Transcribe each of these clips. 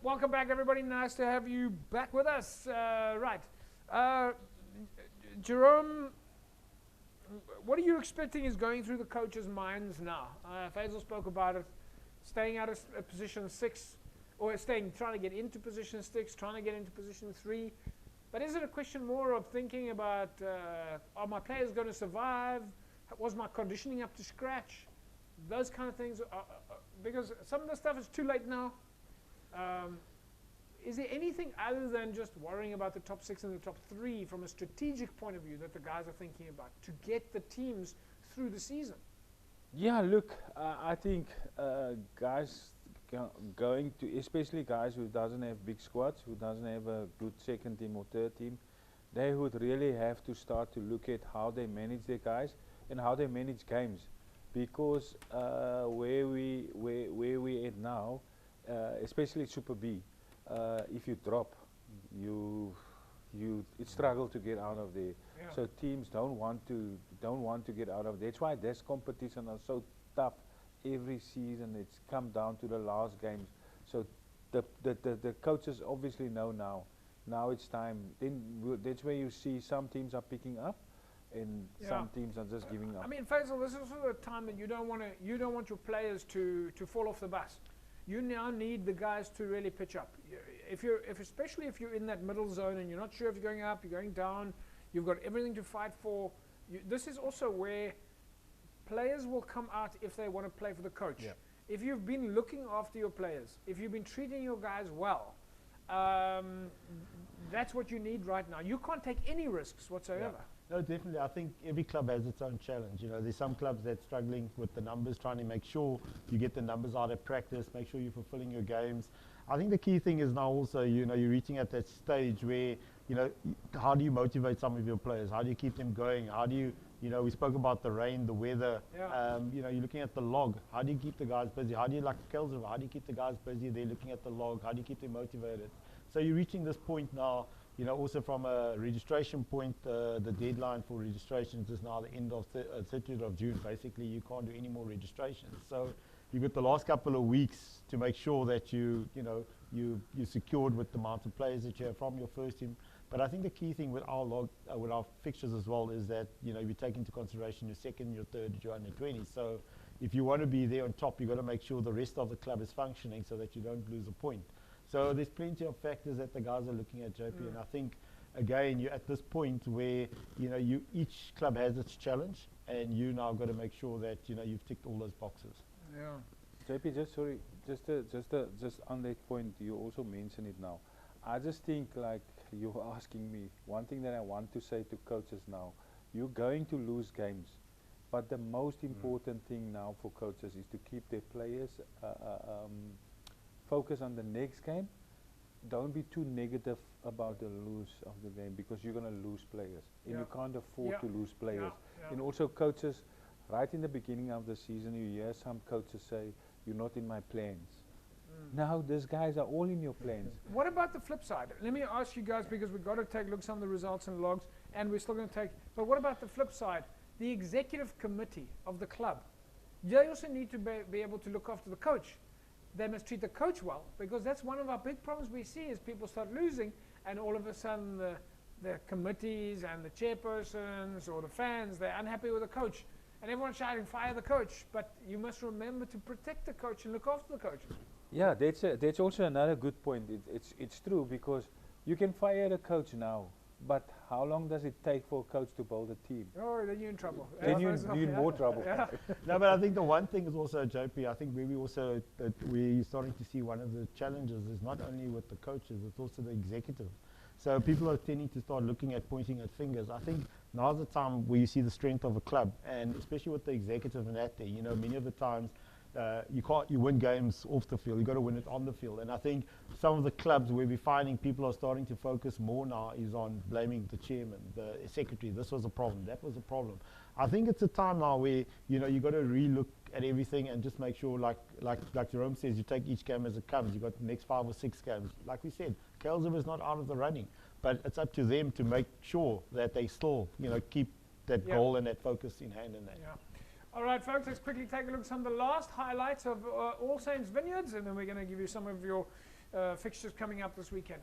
Welcome back, everybody. Nice to have you back with us. Right. Jerome, what are you expecting is going through the coaches' minds now? Faisal spoke about it, staying out of position 6, or trying to get into position 6, trying to get into position 3. But is it a question more of thinking about, are my players going to survive? Was my conditioning up to scratch? Those kind of things, because some of the stuff is too late now. Is there anything other than just worrying about the top 6 and the top 3 from a strategic point of view that the guys are thinking about to get the teams through the season? Yeah, look, I think guys going to, especially guys who doesn't have big squads, who doesn't have a good second team or third team, they would really have to start to look at how they manage their guys and how they manage games, because where we at now, especially Super B, if you drop, you struggle to get out of there. Yeah. So teams don't want to get out of there. That's why this competition is so tough every season. It's come down to the last games. So the coaches obviously know now. Now it's time. Then that's where you see some teams are picking up, and some teams are just giving up. I mean, Faisal, this is also the time that you don't want your players to fall off the bus. You now need the guys to really pitch up. Especially if you're in that middle zone and you're not sure if you're going up, you're going down, you've got everything to fight for. This is also where players will come out if they want to play for the coach. Yeah. If you've been looking after your players, if you've been treating your guys well, that's what you need right now. You can't take any risks whatsoever. Yeah. No, definitely. I think every club has its own challenge. You know, there's some clubs that's struggling with the numbers, trying to make sure you get the numbers out of practice, make sure you're fulfilling your games. I think the key thing is now also, you know, you're reaching at that stage where, you know, how do you motivate some of your players? How do you keep them going? How do you, you know, we spoke about the rain, the weather. Yeah. You know, you're looking at the log. How do you keep the guys busy? How do you, like Kelser, how do you keep the guys busy? They're looking at the log. How do you keep them motivated? So you're reaching this point now. You know, also from a registration point, the deadline for registrations is now the end of 30th of June. Basically, you can't do any more registrations. So you've got the last couple of weeks to make sure that you're secured with the amount of players that you have from your first team. But I think the key thing with our fixtures as well is that, you know, you take into consideration your second, your third, your under 20. So if you want to be there on top, you've got to make sure the rest of the club is functioning so that you don't lose a point. So there's plenty of factors that the guys are looking at, JP, and I think, again, you're at this point where, you know, each club has its challenge, and you now got to make sure that, you know, you've ticked all those boxes. Yeah. JP, just on that point, you also mentioned it now. I just think, like you're asking me, one thing that I want to say to coaches now, you're going to lose games, but the most important thing now for coaches is to keep their players focus on the next game. Don't be too negative about the lose of the game, because you're going to lose players, and you can't afford to lose players. And also coaches, right in the beginning of the season, you hear some coaches say, you're not in my plans. Now these guys are all in your plans. What about the flip side? Let me ask you guys, because we've got to take looks on the results and logs, and we're still going to take, but what about the flip side? The executive committee of the club, they also need to be able to look after the coach. They must treat the coach well, because that's one of our big problems we see is people start losing, and all of a sudden the committees and the chairpersons or the fans, they're unhappy with the coach, and everyone's shouting, fire the coach. But you must remember to protect the coach and look after the coach. Yeah, that's also another good point. It's true, because you can fire the coach now, but how long does it take for a coach to build a team? Oh, then you're in trouble. Then you're in more trouble. No, but I think the one thing is also, JP, I think we're starting to see one of the challenges is not only with the coaches, it's also the executive. So people are tending to start looking at pointing at fingers. I think now's the time where you see the strength of a club, and especially with the executive and that there, you know, many of the times you win games off the field, you got to win it on the field. And I think some of the clubs where we're finding people are starting to focus more now is on blaming the chairman, the secretary. This was a problem, that was a problem. I think it's a time now where, you know, you got to relook at everything and just make sure, like Jerome says, you take each game as it comes. You got the next 5 or 6 games. Like we said, Kelser is not out of the running, but it's up to them to make sure that they still, you know, keep that goal and that focus in hand in that. Yeah. All right, folks, let's quickly take a look at some of the last highlights of All Saints Vineyards, and then we're going to give you some of your fixtures coming up this weekend.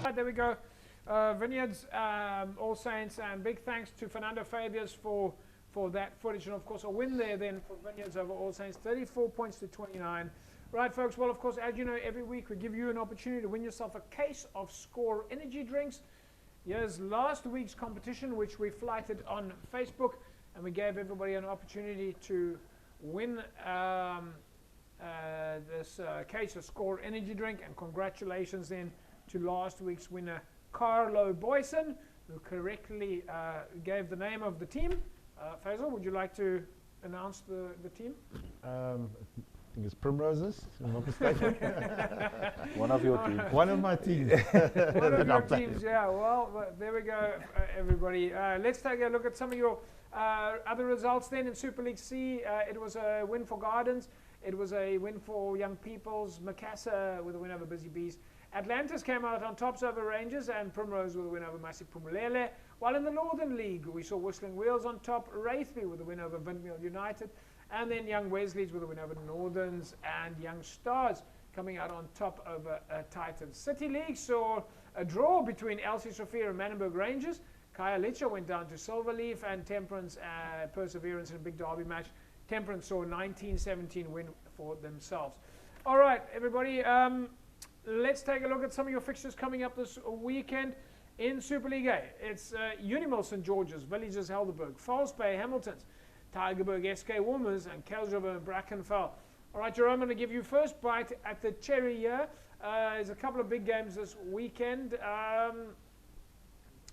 Right, there we go. Vineyards, All Saints, and big thanks to Fernando Fabius for that footage, and of course a win there then for Vineyards over All Saints, 34 points to 29. Right, folks, well, of course, as you know, every week we give you an opportunity to win yourself a case of Score energy drinks. Here's last week's competition, which we flighted on Facebook, and we gave everybody an opportunity to win this case of Score energy drink, and congratulations then to last week's winner, Carlo Boyson, who correctly gave the name of the team. Faisal, would you like to announce the team? I think it's Primroses, if I'm not mistaken. One of your teams. One of my teams. One of your teams, yeah. Well, there we go, everybody. Let's take a look at some of your other results then in Super League C. It was a win for Gardens. It was a win for Young Peoples. Macassar with a win over Busy Bees. Atlantis came out on tops over Rangers, and Primrose with a win over Massive Pumulele. While in the Northern League, we saw Whistling Wheels on top, Wraithby with a win over Windmill United, and then Young Wesleys with a win over Northerns, and Young Stars coming out on top over Titans. City League saw a draw between LC Sophia and Manenberg Rangers. Kaya Licha went down to Silverleaf, and Temperance Perseverance in a big derby match. Temperance saw a 19-17 win for themselves. All right, everybody. Let's take a look at some of your fixtures coming up this weekend in Super League A. It's Unimil St. George's, Villages Helderberg, False Bay Hamiltons, Tigerberg SK Woomers, and Kelsriver and Brackenfell. All right, Jerome, I'm going to give you first bite at the cherry here. There's a couple of big games this weekend.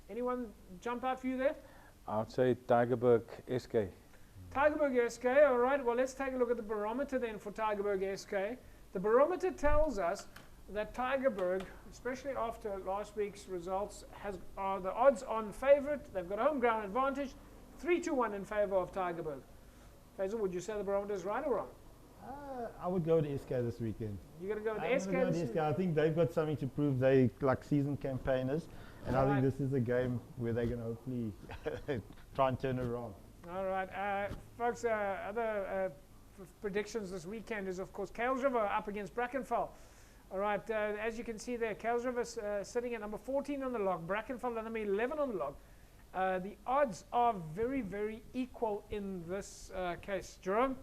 Anyone jump out for you there? I would say Tigerberg SK. Tigerberg SK, all right. Well, let's take a look at the barometer then for Tigerberg SK. The barometer tells us that Tigerberg, especially after last week's results, are the odds-on favourite. They've got a home ground advantage, 3-1 in favour of Tigerberg. Faisal, would you say the barometer is right or wrong? I would go with SK this weekend. You're going to go with I'm SK gonna go this with SK. weekend? I think they've got something to prove. They like seasoned campaigners, and I think this is a game where they're going to hopefully try and turn it around. All right, folks, other predictions this weekend is, of course, Kelsriver up against Brackenfell. All right, as you can see there, Kelsriver sitting at number 14 on the log, Brackenfell at number 11 on the log. The odds are very, very equal in this case. Jerome,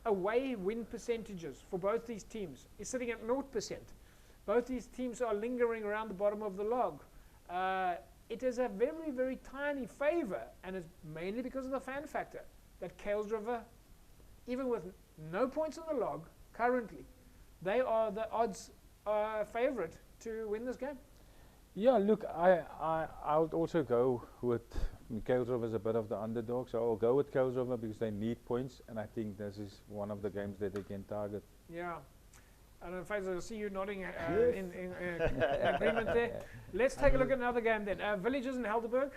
away win percentages for both these teams is sitting at 0%. Both these teams are lingering around the bottom of the log. It is a very, very tiny favour, and it's mainly because of the fan factor that Kelsriver, even with no points on the log currently, they are the odds favourite to win this game. Yeah, look, I would also go with Kuilsriver as a bit of the underdog, so I'll go with Kuilsriver because they need points, and I think this is one of the games that they can target. Yeah. I don't know, Faisal, I see you nodding Yes. in agreement there. Let's take a look at another game then. Villages and Helderberg.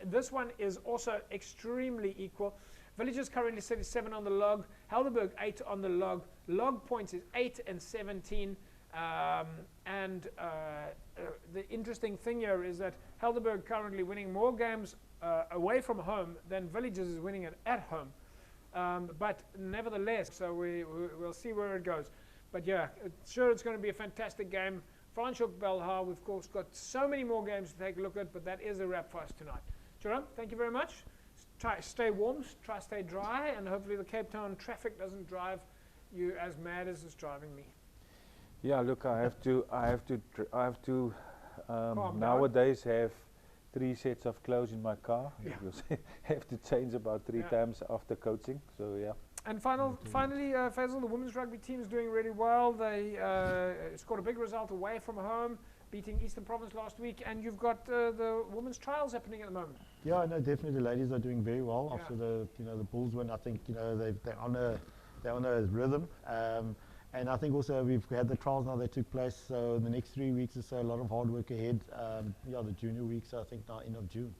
This one is also extremely equal. Villages currently 37 on the log. Helderberg 8 on the log. Log points is 8 and 17. The interesting thing here is that Helderberg currently winning more games away from home than Villages is winning it at home. But nevertheless, so we'll see where it goes. But yeah, sure, it's going to be a fantastic game. Franschhoek Belhar, we've of course got so many more games to take a look at, but that is a wrap for us tonight. Jerome, thank you very much. Try stay warm, try stay dry, and hopefully the Cape Town traffic doesn't drive you as mad as it's driving me. Yeah, look, I have to Calm nowadays have 3 sets of clothes in my car because I have to change about 3 Yeah. times after coaching. So yeah. And finally, Faisal, the women's rugby team is doing really well. They scored a big result away from home, beating Eastern Province last week, and you've got the women's trials happening at the moment. Yeah, no, definitely the ladies are doing very well Yeah. after the the Bulls win. I think they're on a rhythm, and I think also we've had the trials now that took place. So in the next 3 weeks or so, a lot of hard work ahead. The junior weeks I think now end of June.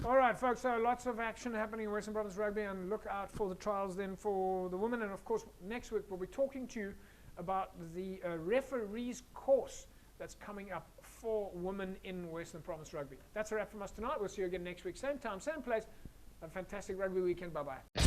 All right, folks, so lots of action happening in Western Province Rugby, and look out for the trials then for the women. And of course, next week we'll be talking to you about the referees course that's coming up for women in Western Province Rugby. That's a wrap from us tonight. We'll see you again next week, same time, same place. Have a fantastic rugby weekend. Bye-bye.